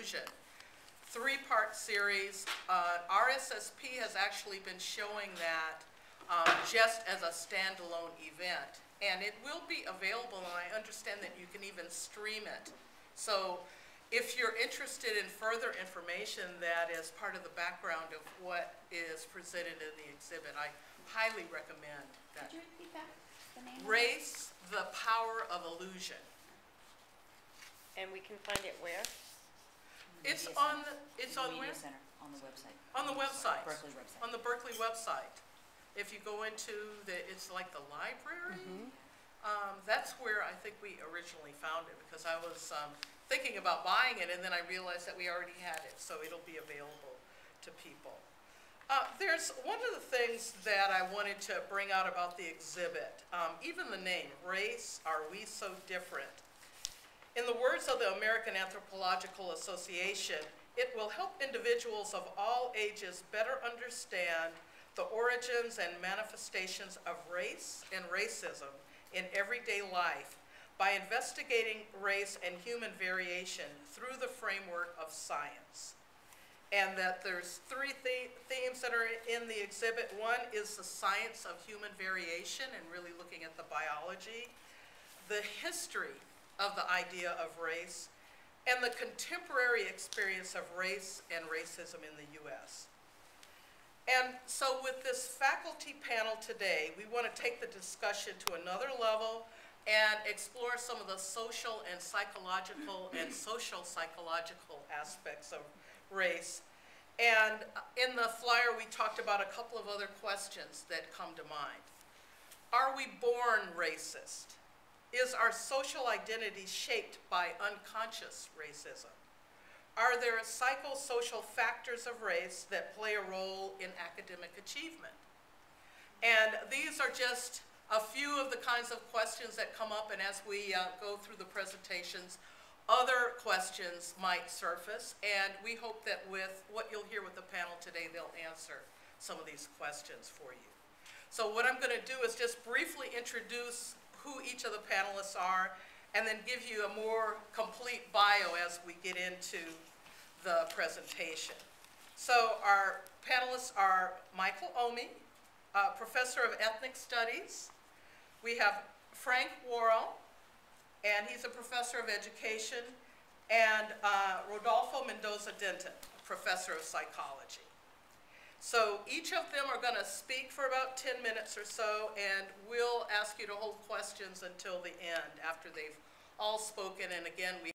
illusion. Three-part series. RSSP has actually been showing that just as a standalone event. And it will be available, and I understand that you can even stream it. So if you're interested in further information that is part of the background of what is presented in the exhibit, I highly recommend that. Could you repeat that? The name? Race, the Power of Illusion. And we can find it where? It's Media on Center. the, it's The on Media where? Center, on the website. On the website. Berkeley website. On the Berkeley website. If you go into the, it's like the library. That's where I think we originally found it, because I was thinking about buying it, and then I realized that we already had it, so it'll be available to people. There's one of the things that I wanted to bring out about the exhibit, even the name, Race, Are We So Different? In the words of the American Anthropological Association, it will help individuals of all ages better understand the origins and manifestations of race and racism in everyday life by investigating race and human variation through the framework of science. And that there's three themes that are in the exhibit. One is the science of human variation and really looking at the biology, the history of the idea of race, and the contemporary experience of race and racism in the U.S. And so with this faculty panel today, we want to take the discussion to another level and explore some of the social and psychological and social psychological aspects of race. And in the flyer, we talked about a couple of other questions that come to mind. Are we born racist? Is our social identity shaped by unconscious racism? Are there psychosocial factors of race that play a role in academic achievement? And these are just a few of the kinds of questions that come up, and as we go through the presentations, other questions might surface, and we hope that with what you'll hear with the panel today, they'll answer some of these questions for you. So what I'm going to do is just briefly introduce who each of the panelists are, and then give you a more complete bio as we get into the presentation. So our panelists are Michael Omi, Professor of Ethnic Studies. We have Frank Worrell, and he's a Professor of Education, and Rodolfo Mendoza-Denton, Professor of Psychology. So each of them are going to speak for about 10 minutes or so, and we'll ask you to hold questions until the end after they've all spoken. And again, we